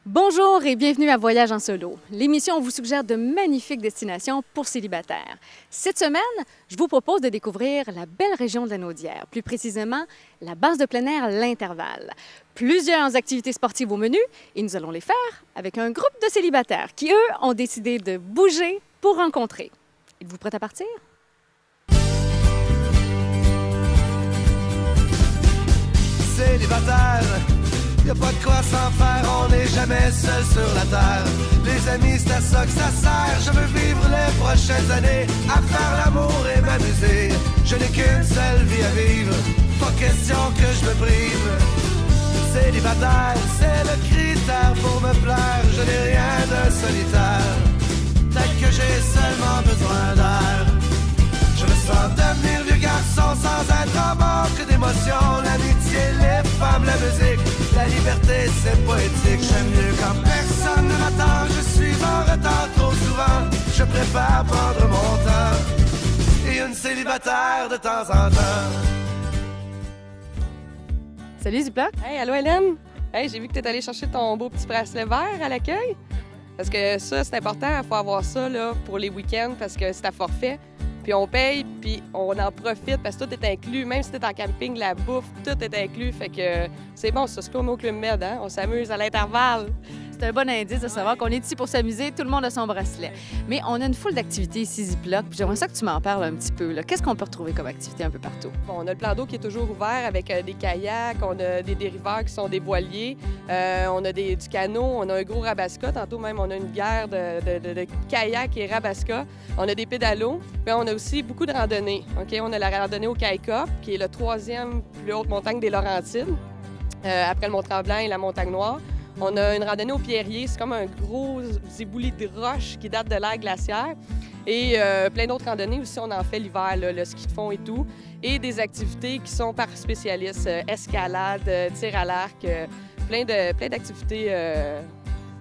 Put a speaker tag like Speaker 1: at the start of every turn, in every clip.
Speaker 1: Bonjour et bienvenue à Voyage en solo, l'émission où vous suggère de magnifiques destinations pour célibataires. Cette semaine, je vous propose de découvrir la belle région de la Naudière, plus précisément la base de plein air L'Intervalle. Plusieurs activités sportives au menu et nous allons les faire avec un groupe de célibataires qui, eux, ont décidé de bouger pour rencontrer. Êtes-vous prêts à partir?
Speaker 2: Célibataire, y'a pas de quoi s'en faire, on n'est jamais seul sur la terre. Les amis, c'est à ça que ça sert, je veux vivre les prochaines années à faire l'amour et m'amuser. Je n'ai qu'une seule vie à vivre, pas question que je me prive. Célibataire, c'est le critère pour me plaire, je n'ai rien de solitaire, peut-être que j'ai seulement besoin d'air. Je me sens devenir vieux garçon sans être en manque d'émotions. L'amitié, les femmes, la musique, la liberté, c'est poétique. J'aime mieux quand personne ne m'attend. Je suis en retard trop souvent. Je préfère prendre mon temps et une célibataire de temps en temps.
Speaker 1: Salut Ziploc!
Speaker 3: Hey, allô Hélène! Hey, j'ai vu que tu es allée chercher ton beau petit bracelet vert à l'accueil. Parce que ça, c'est important, il faut avoir ça là, pour les week-ends parce que c'est à forfait. Puis on paye, puis on en profite parce que tout est inclus. Même si t'es en camping, la bouffe, tout est inclus. Fait que c'est bon, c'est ce qu'on met au Club Med, hein? On s'amuse à l'Intervalle.
Speaker 1: C'est un bon indice de savoir qu'on est ici pour s'amuser, tout le monde a son bracelet. Mais on a une foule d'activités ici, Ziploc, puis j'aimerais ça que tu m'en parles un petit peu. Là. Qu'est-ce qu'on peut retrouver comme activité un peu partout?
Speaker 3: Bon, on a le plan d'eau qui est toujours ouvert avec des kayaks, on a des dériveurs qui sont des voiliers, on a du canot, on a un gros rabasca. Tantôt même, on a une guerre de kayak et rabasca. On a des pédalos, puis on a aussi beaucoup de randonnées. OK? On a la randonnée au Caïcop, qui est la 3e plus haute montagne des Laurentides, après le Mont-Tremblant et la Montagne-Noire. On a une randonnée au Pierrier, c'est comme un gros éboulis de roches qui date de l'ère glaciaire. Et plein d'autres randonnées aussi, on en fait l'hiver, là, le ski de fond et tout. Et des activités qui sont par spécialistes, escalade, tir à l'arc, plein d'activités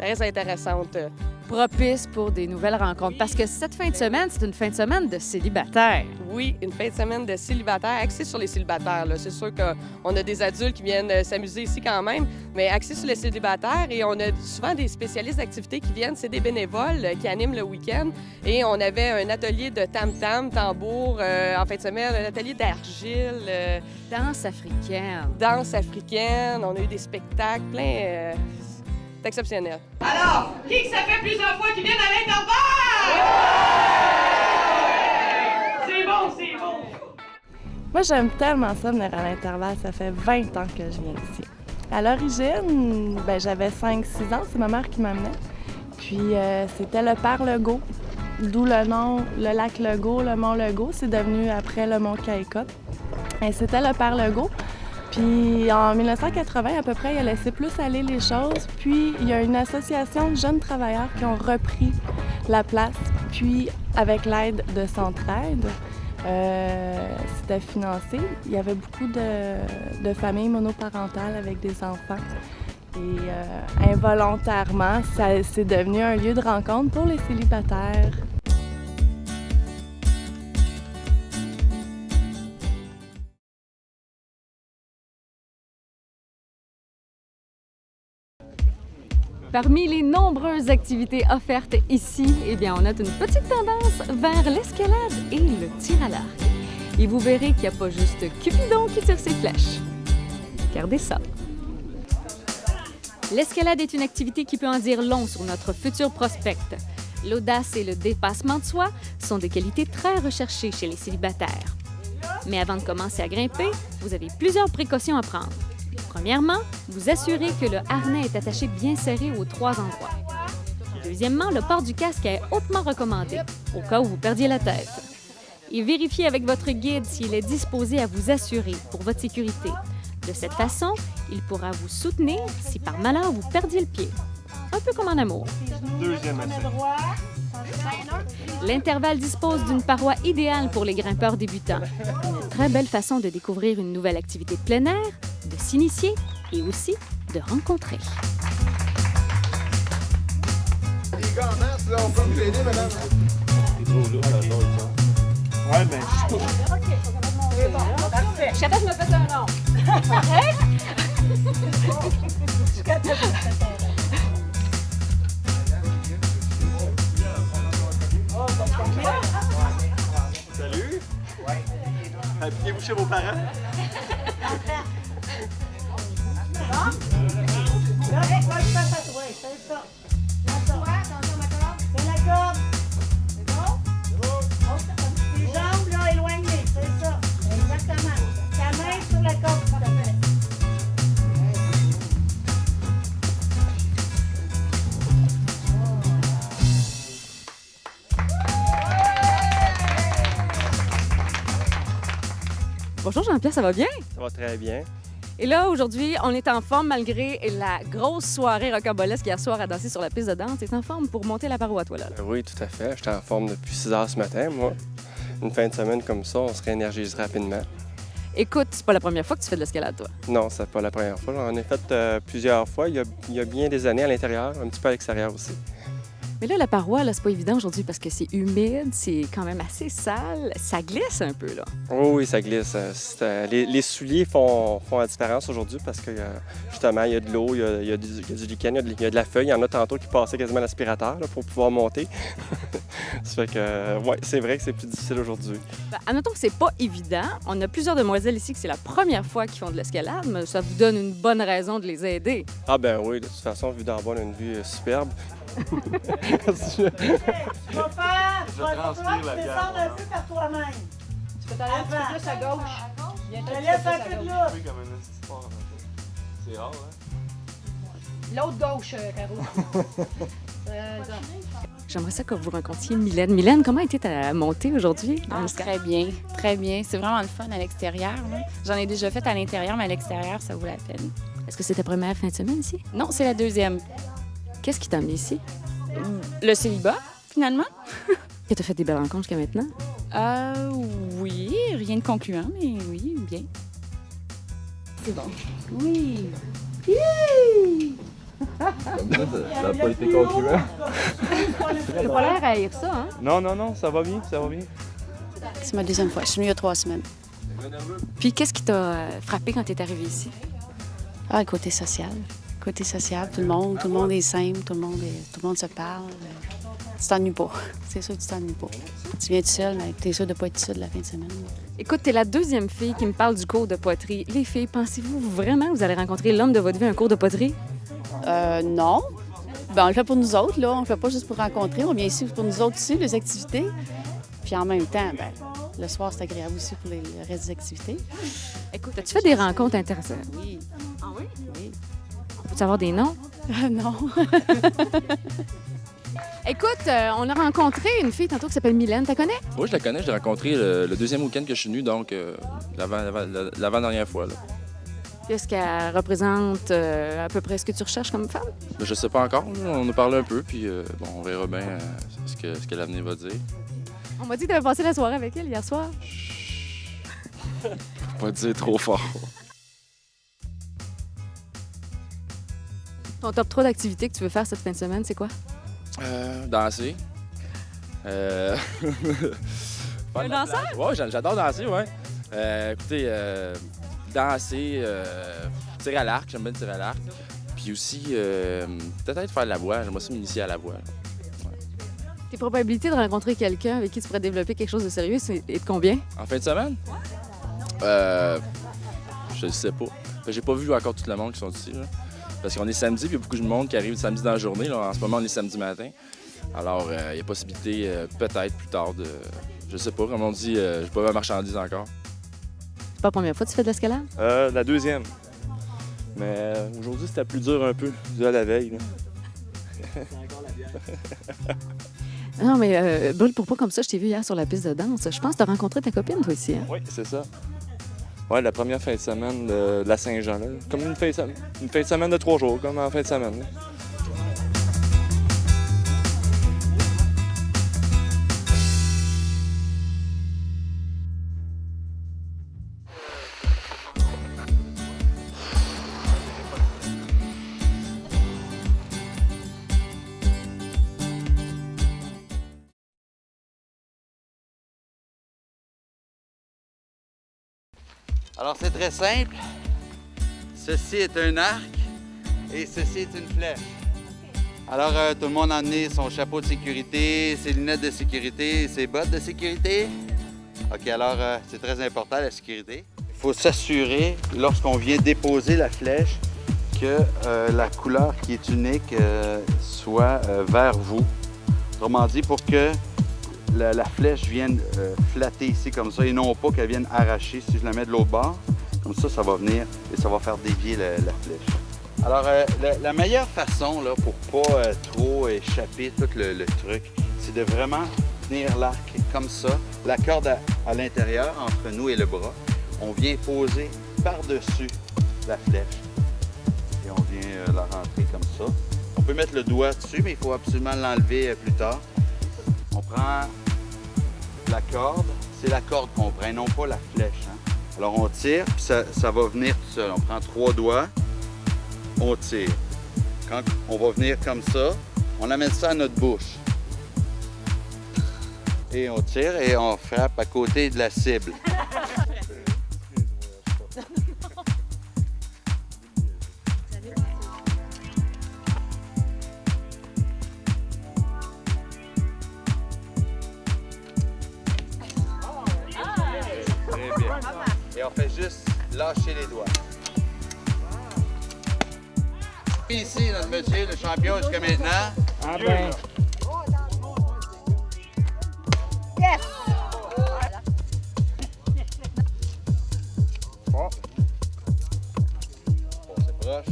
Speaker 3: très intéressantes.
Speaker 1: Propice pour des nouvelles rencontres. Parce que cette fin de semaine, c'est une fin de semaine de célibataires.
Speaker 3: Oui, une fin de semaine de célibataires, axée sur les célibataires. Là. C'est sûr qu'on a des adultes qui viennent s'amuser ici quand même, mais axée sur les célibataires. Et on a souvent des spécialistes d'activités qui viennent. C'est des bénévoles qui animent le week-end. Et on avait un atelier de tam-tam, tambour, en fin de semaine, un atelier d'argile.
Speaker 1: Danse africaine.
Speaker 3: Danse africaine. On a eu des spectacles, plein... C'est exceptionnel.
Speaker 4: Alors, qui que ça fait plusieurs fois qu'ils viennent à l'Intervalle? C'est bon, c'est bon!
Speaker 5: Moi, j'aime tellement ça venir à l'Intervalle. Ça fait 20 ans que je viens ici. À l'origine, j'avais 5-6 ans. C'est ma mère qui m'amenait. Puis, c'était le Père Legault, d'où le nom, le lac Legault, le mont Legault. C'est devenu après le mont Caïcop. Et c'était le Père Legault. Puis en 1980, à peu près, il a laissé plus aller les choses. Puis il y a une association de jeunes travailleurs qui ont repris la place. Puis avec l'aide de Centraide, c'était financé. Il y avait beaucoup de familles monoparentales avec des enfants. Et involontairement, c'est devenu un lieu de rencontre pour les célibataires.
Speaker 1: Parmi les nombreuses activités offertes ici, eh bien, on a une petite tendance vers l'escalade et le tir à l'arc. Et vous verrez qu'il n'y a pas juste Cupidon qui tire ses flèches. Regardez ça. L'escalade est une activité qui peut en dire long sur notre futur prospect. L'audace et le dépassement de soi sont des qualités très recherchées chez les célibataires. Mais avant de commencer à grimper, vous avez plusieurs précautions à prendre. Premièrement, vous assurez que le harnais est attaché bien serré aux 3 endroits. Deuxièmement, le port du casque est hautement recommandé, au cas où vous perdiez la tête. Et vérifiez avec votre guide s'il est disposé à vous assurer pour votre sécurité. De cette façon, il pourra vous soutenir si par malheur vous perdiez le pied. Un peu comme en amour.
Speaker 6: Deuxième essai.
Speaker 1: L'Intervalle dispose d'une paroi idéale pour les grimpeurs débutants. Une très belle façon de découvrir une nouvelle activité de plein air, de s'initier et aussi de rencontrer.
Speaker 6: Les gars en masse, là, on peut vous aider, madame? C'est trop lourd, là, d'autres, ça. Ouais, mais...
Speaker 4: OK, parfait.
Speaker 6: Salut! Habillez-vous chez vos parents?
Speaker 7: Les jambes, là, éloignées, c'est ça. Exactement. Ta main sur la corde, s'il te plaît.
Speaker 1: Bonjour Jean-Pierre, ça va bien?
Speaker 6: Ça va très bien.
Speaker 1: Et là, aujourd'hui, on est en forme malgré la grosse soirée rocambolesque hier soir à danser sur la piste de danse. Tu es en forme pour monter la paroi, toi, là?
Speaker 6: Oui, tout à fait. J'étais en forme depuis 6 heures ce matin, moi. Une fin de semaine comme ça, on se réénergise rapidement.
Speaker 1: Écoute, c'est pas la première fois que tu fais de l'escalade, toi.
Speaker 6: Non, c'est pas la première fois. J'en ai fait plusieurs fois. Il y a bien des années à l'intérieur, un petit peu à l'extérieur aussi.
Speaker 1: Mais là, la paroi, là, c'est pas évident aujourd'hui parce que c'est humide, c'est quand même assez sale. Ça glisse un peu, là.
Speaker 6: Oh, oui, ça glisse. Les souliers font la différence aujourd'hui parce que justement, il y a de l'eau, il y a du lichen, il y a de la feuille. Il y en a tantôt qui passaient quasiment à l'aspirateur là, pour pouvoir monter. Ça fait que, ouais, c'est vrai que c'est plus difficile aujourd'hui.
Speaker 1: Ben, admettons que c'est pas évident. On a plusieurs demoiselles ici que c'est la première fois qu'ils font de l'escalade, mais ça vous donne une bonne raison de les aider.
Speaker 6: Ah ben oui, de toute façon, vu d'en bas, on a une vue superbe.
Speaker 7: Tu vas faire. Tu vas descendre un peu par toi-même.
Speaker 4: Tu peux t'aller un petit peu plus à gauche. Viens
Speaker 7: Je te laisse un peu de là.
Speaker 6: C'est rare, hein?
Speaker 4: L'autre gauche, Caro.
Speaker 1: J'aimerais ça que vous rencontriez Mylène. Mylène, comment était ta montée aujourd'hui?
Speaker 8: Ah, très bien, très bien. C'est vraiment le fun à l'extérieur, là. J'en ai déjà fait à l'intérieur, mais à l'extérieur, ça vaut la peine.
Speaker 1: Est-ce que c'est ta première fin de semaine ici?
Speaker 8: Non, c'est la deuxième.
Speaker 1: Qu'est-ce qui t'a amené ici?
Speaker 8: Le célibat, finalement.
Speaker 1: Que t'as fait des belles rencontres jusqu'à maintenant?
Speaker 8: Oui, rien de concluant, mais oui, bien. C'est bon. Oui.
Speaker 9: Ça n'a pas été concluant.
Speaker 1: T'as pas l'air à haïr ça, hein?
Speaker 9: Non, ça va bien, ça va bien.
Speaker 8: C'est ma deuxième fois. Je suis venue il y a 3 semaines.
Speaker 1: Puis qu'est-ce qui t'a frappé quand t'es arrivé ici?
Speaker 8: Ah, le côté social. Côté social, tout le monde est simple, tout le monde se parle. Tu t'ennuies pas. C'est sûr que tu t'ennuies pas. Tu viens tout seul, mais t'es sûr de pas être seul la fin de semaine.
Speaker 1: Écoute, t'es la deuxième fille qui me parle du cours de poterie. Les filles, pensez-vous vraiment que vous allez rencontrer l'homme de votre vie à un cours de poterie?
Speaker 8: Non. Ben, on le fait pour nous autres, là. On le fait pas juste pour rencontrer. On vient ici pour nous autres aussi, les activités. Puis en même temps, ben, le soir, c'est agréable aussi pour le reste des activités.
Speaker 1: Écoute, as-tu fait des rencontres intéressantes?
Speaker 8: Oui.
Speaker 1: Ah oui?
Speaker 8: Oui.
Speaker 1: On peut savoir des noms?
Speaker 8: Non.
Speaker 1: Écoute, on a rencontré une fille tantôt qui s'appelle Mylène. T'as connais?
Speaker 9: Oui, je la connais, je l'ai rencontrée le deuxième week-end que je suis venu, donc l'avant-dernière fois. Là.
Speaker 1: Est-ce qu'elle représente à peu près ce que tu recherches comme femme?
Speaker 9: Mais je sais pas encore, là. On a parlé un peu, puis bon, on verra bien ce que l'avenir va dire.
Speaker 1: On m'a dit que t'avais passé la soirée avec elle hier soir.
Speaker 9: Faut pas dire trop fort.
Speaker 1: Ton top 3 d'activités que tu veux faire cette fin de semaine, c'est quoi?
Speaker 9: Danser.
Speaker 1: Un danseur?
Speaker 9: Oui, j'adore danser, ouais. Écoutez, danser, tirer à l'arc, j'aime bien tirer à l'arc. Puis aussi, peut-être faire de la voix, j'aimerais ça m'initier à la voix.
Speaker 1: Tes probabilités de rencontrer quelqu'un avec qui tu pourrais développer quelque chose de sérieux, c'est de combien?
Speaker 9: En fin de semaine? Je ne sais pas. J'ai pas vu encore tout le monde qui sont ici, là. Parce qu'on est samedi, puis il y a beaucoup de monde qui arrive samedi dans la journée. Là. En ce moment, on est samedi matin. Alors, il y a possibilité, peut-être plus tard, de... Je sais pas, comme on dit, j'ai pas vu la marchandise encore.
Speaker 1: C'est pas la première fois que tu fais de l'escalade?
Speaker 9: La deuxième. Mais aujourd'hui, c'était plus dur un peu, dû à la veille. Là.
Speaker 1: Non, mais brûle pour pas comme ça, je t'ai vu hier sur la piste de danse. Je pense que tu as rencontré ta copine, toi, ici. Hein?
Speaker 9: Oui, c'est ça. Oui, la première fin de semaine de la Saint-Jean. Là. Comme une fin de semaine de 3 jours, comme en fin de semaine. Là.
Speaker 10: Alors, c'est très simple. Ceci est un arc et ceci est une flèche. Alors, tout le monde a amené son chapeau de sécurité, ses lunettes de sécurité, ses bottes de sécurité. OK, alors, c'est très important, la sécurité. Il faut s'assurer, lorsqu'on vient déposer la flèche, que la couleur qui est unique soit vers vous. Autrement dit, pour que la flèche vienne flatter ici comme ça et non pas qu'elle vienne arracher. Si je la mets de l'autre bord, comme ça, ça va venir et ça va faire dévier la flèche. Alors, la meilleure façon là, pour pas trop échapper tout le truc, c'est de vraiment tenir l'arc comme ça, la corde à l'intérieur entre nous et le bras. On vient poser par-dessus la flèche et on vient la rentrer comme ça. On peut mettre le doigt dessus, mais il faut absolument l'enlever plus tard. On prend la corde, c'est la corde qu'on prend, non pas la flèche. Hein? Alors on tire, puis ça va venir tout seul. On prend 3 doigts, on tire. Quand on va venir comme ça, on amène ça à notre bouche. Et on tire et on frappe à côté de la cible. Et on fait juste lâcher les doigts. Ici, notre monsieur, le champion jusqu'à maintenant.
Speaker 7: Ah ben.
Speaker 4: Yes!
Speaker 10: Bon. C'est proche.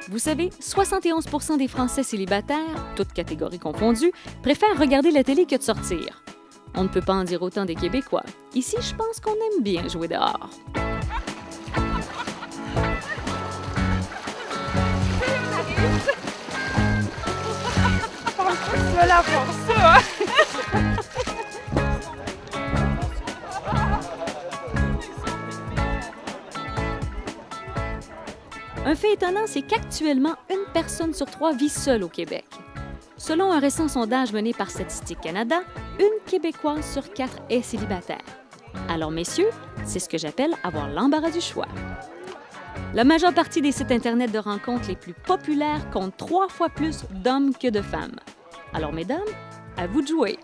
Speaker 1: Vous savez, 71 % des Français célibataires, toutes catégories confondues, préfèrent regarder la télé que de sortir. On ne peut pas en dire autant des Québécois. Ici, je pense qu'on aime bien jouer dehors.
Speaker 5: Tu vas la force, ça!
Speaker 1: Un fait étonnant, c'est qu'actuellement, une personne sur 3 vit seule au Québec. Selon un récent sondage mené par Statistique Canada, une Québécoise sur 4 est célibataire. Alors, messieurs, c'est ce que j'appelle avoir l'embarras du choix. La majeure partie des sites Internet de rencontres les plus populaires comptent 3 fois plus d'hommes que de femmes. Alors, mesdames, à vous de jouer.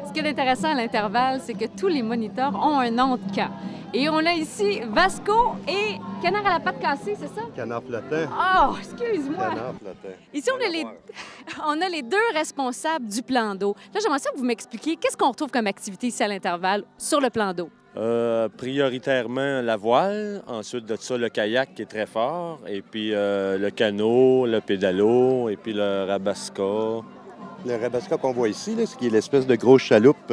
Speaker 1: Ce qui est intéressant à l'intervalle, c'est que tous les moniteurs ont un nom de camp. Et on a ici Vasco et Canard à la patte cassée, c'est ça?
Speaker 11: Canard flottant.
Speaker 1: Oh, excuse-moi!
Speaker 11: Canard flottant.
Speaker 1: Ici, on a les 2 responsables du plan d'eau. Là, j'aimerais ça que vous m'expliquiez qu'est-ce qu'on retrouve comme activité ici à l'intervalle sur le plan d'eau.
Speaker 12: Prioritairement la voile, ensuite de ça le kayak qui est très fort, et puis le canot, le pédalo, et puis le rabasca.
Speaker 11: Le rabasca qu'on voit ici, là, c'est l'espèce de grosse chaloupe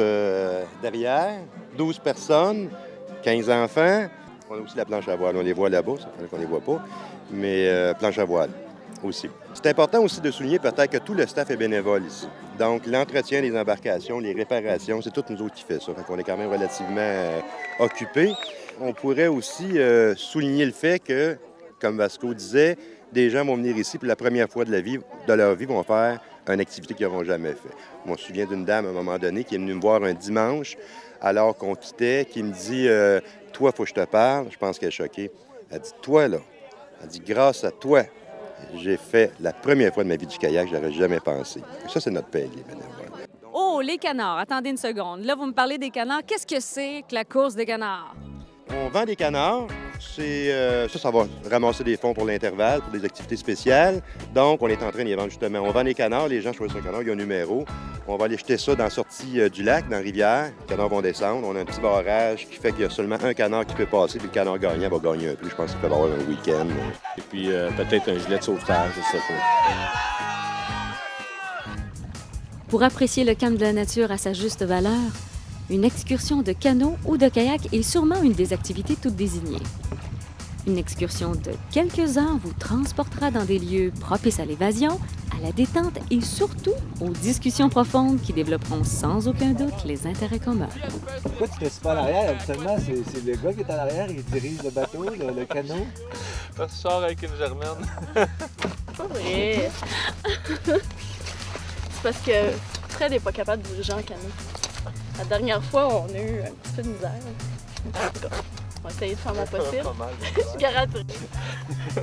Speaker 11: derrière, 12 personnes, 15 enfants. On a aussi la planche à voile, on les voit là-bas, ça fait qu'on les voit pas, mais planche à voile aussi. C'est important aussi de souligner peut-être que tout le staff est bénévole ici. Donc l'entretien des embarcations, les réparations, c'est tout nous autres qui fait ça. Fait qu'on est quand même relativement occupés. On pourrait aussi souligner le fait que, comme Vasco disait, des gens vont venir ici pour la première fois de leur vie vont faire une activité qu'ils n'auront jamais fait. Je me souviens d'une dame à un moment donné qui est venue me voir un dimanche alors qu'on quittait, qui me dit « Toi, il faut que je te parle. » Je pense qu'elle est choquée. Elle dit « Toi, là. » Elle dit « Grâce à toi, j'ai fait la première fois de ma vie du kayak, je n'aurais jamais pensé. » Ça, c'est notre paye, les bénévoles.
Speaker 1: Oh, les canards! Attendez une seconde. Là, vous me parlez des canards. Qu'est-ce que c'est que la course des canards?
Speaker 11: On vend des canards. Ça va ramasser des fonds pour l'intervalle, pour des activités spéciales. Donc, on est en train d'y vendre justement. On vend des canards, les gens choisissent un canard, il y a un numéro. On va aller jeter ça dans la sortie du lac, dans la rivière. Les canards vont descendre. On a un petit barrage qui fait qu'il y a seulement un canard qui peut passer, puis le canard gagnant va gagner un prix. Je pense qu'il peut avoir un week-end.
Speaker 12: Et puis peut-être un gilet de sauvetage, je sais pas.
Speaker 1: Pour apprécier le calme de la nature à sa juste valeur, une excursion de canot ou de kayak est sûrement une des activités toutes désignées. Une excursion de quelques heures vous transportera dans des lieux propices à l'évasion, à la détente et surtout aux discussions profondes qui développeront sans aucun doute les intérêts communs.
Speaker 7: Pourquoi tu ne restes pas à l'arrière? Habituellement, c'est le gars qui est à l'arrière, il dirige le bateau, le canot.
Speaker 9: Parce que je sors avec une germaine.
Speaker 5: pas vrai. C'est parce que Fred n'est pas capable de bouger en canot. La dernière fois, on a eu un petit peu de misère. En tout cas, on va essayer de faire mon possible. Je garantis. Ça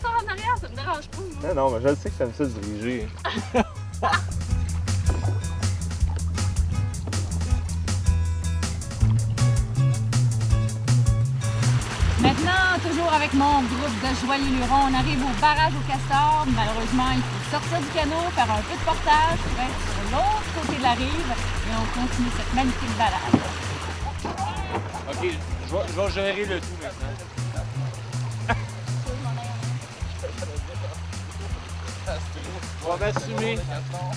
Speaker 5: sort en arrière, ça me dérange pas. Moi.
Speaker 12: Non, mais je le sais que t'aimes ça diriger.
Speaker 1: Maintenant, toujours avec mon groupe de Joyeux Lurons, on arrive au barrage au Castor. Malheureusement, il faut sortir du canot, faire un peu de portage pour être sur l'autre côté de la rive et on continue cette magnifique balade.
Speaker 12: OK, je vais gérer le tout maintenant. On va m'assumer.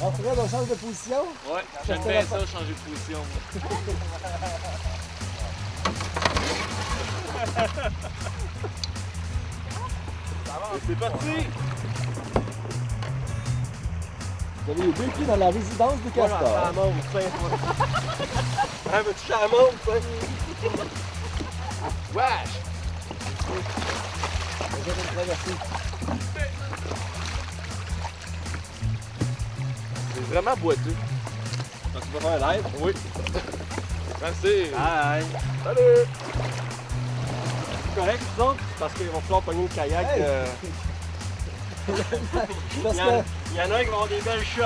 Speaker 7: On ferait on change de position?
Speaker 12: Ouais, j'aime bien ça, changer de position. C'est parti!
Speaker 7: Vous avez les deux pieds dans la résidence du Castor.
Speaker 12: Voilà, à la montre, tiens, toi. Hein, veux-tu à la montre, toi? Wesh!
Speaker 7: Je vais me traverser.
Speaker 12: C'est vraiment boiteux. Tu vas faire l'aide? Oui. Merci. Bye. Salut! C'est correct, vous autres? Parce qu'il va falloir pogner le kayak.
Speaker 7: Hey. Parce que...
Speaker 12: Il y en a qui vont avoir des belles shots.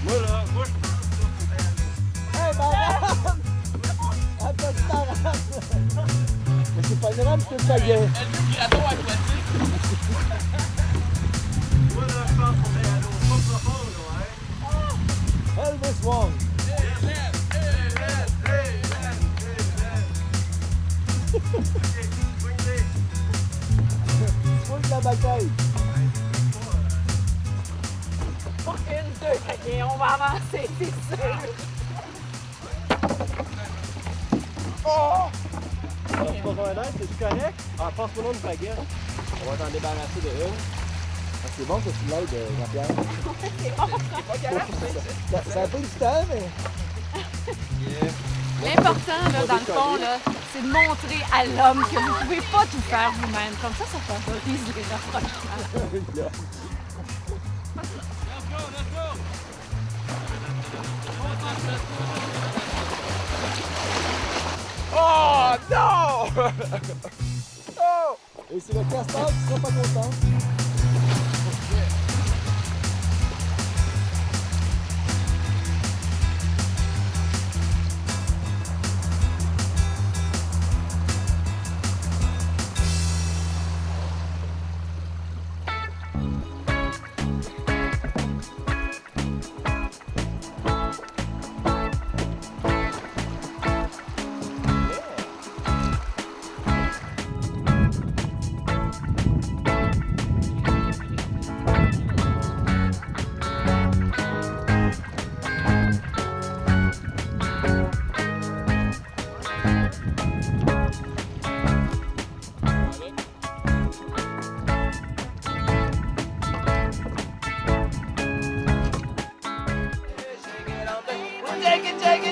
Speaker 12: Voilà, moi je...
Speaker 7: Hey, ma rame! Attends, ta rame! Mais c'est pas une rame, c'est un pagaie.
Speaker 12: Elle veut qu'il y a l'eau aquatique. Voilà, je pense qu'on est à l'eau pas profonde, ouais.
Speaker 7: Elvis Wong! Swing la bataille!
Speaker 1: Pas une, deux, ok, on va avancer, c'est sûr.
Speaker 12: Oh! Alors, tu vas voir l'aide, c'est correct? Ah, passe-moi une baguette. On va t'en débarrasser de une.
Speaker 7: Ah, c'est bon que tu l'aides, Jean-Pierre.
Speaker 1: C'est bon,
Speaker 7: Ça a pris du temps, mais...
Speaker 1: L'important, là, dans le fond, là, c'est de montrer à l'homme que vous ne pouvez pas tout faire vous-même. Comme ça favorise les rapprochements.
Speaker 12: Oh non!
Speaker 7: Oh! Et c'est le Castor qui sera pas content.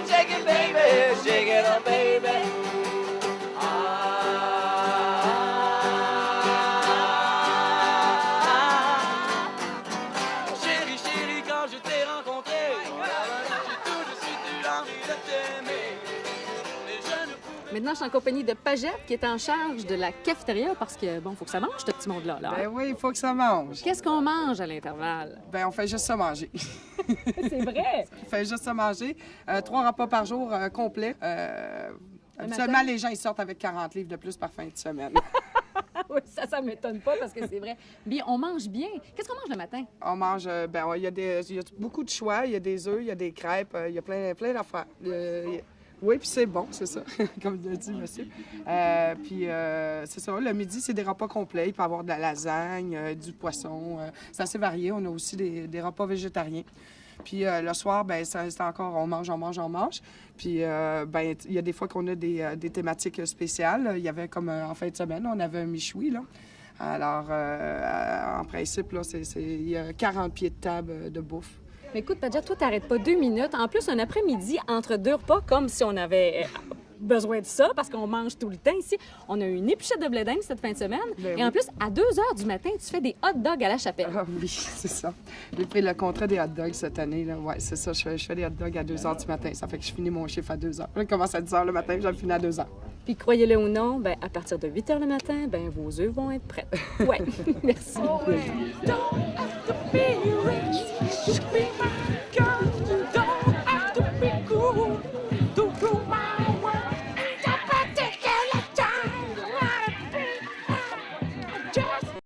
Speaker 2: Shake it, baby, shake it on, baby. Chérie, chérie, quand je t'ai rencontré, j'ai tout de suite eu l'envie de t'aimer. Mais je ne pouvais...
Speaker 1: Maintenant, je suis en compagnie de Pagette, qui est en charge de la cafétéria, parce que, bon, il faut que ça mange, ce petit monde-là. Là.
Speaker 3: Ben oui, il faut que ça mange.
Speaker 1: Qu'est-ce qu'on mange à l'intervalle?
Speaker 3: Ben on fait juste ça manger.
Speaker 1: C'est vrai!
Speaker 3: On fait juste ça manger. 3 repas par jour complets. Habituellement, les gens ils sortent avec 40 livres de plus par fin de semaine.
Speaker 1: Oui, ça m'étonne pas, parce que c'est vrai. Bien, on mange bien. Qu'est-ce qu'on mange le matin?
Speaker 3: On mange, il y a beaucoup de choix. Il y a des œufs, il y a des crêpes, il y a plein d'affaires. Oui, puis c'est bon, c'est ça, comme l'a dit monsieur. Puis c'est ça, le midi, c'est des repas complets. Il peut y avoir de la lasagne, du poisson. C'est assez varié. On a aussi des repas végétariens. Puis le soir, ben c'est encore on mange. Puis ben il y a des fois qu'on a des thématiques spéciales. Il y avait comme en fin de semaine, on avait un michoui, là.
Speaker 13: Alors, en principe, là, il y a 40 pieds de table de bouffe.
Speaker 1: Mais écoute, Padja, toi, t'arrêtes pas 2 minutes. En plus, un après-midi, entre 2 repas, comme si on avait besoin de ça, parce qu'on mange tout le temps ici. On a eu une épluchette de blé d'Inde cette fin de semaine. Et en plus, à 2 heures du matin, tu fais des hot dogs à la chapelle.
Speaker 13: Ah oui, c'est ça. J'ai pris le contrat des hot dogs cette année. Oui, c'est ça. Je fais des hot dogs à 2 heures du matin. Ça fait que je finis mon chiffre à 2 heures. Je commence à 10 heures le matin, je finis à 2 heures.
Speaker 1: Puis croyez-le ou non, ben, à partir de 8 heures le matin, ben, vos œufs vont être prêts. Ouais, merci.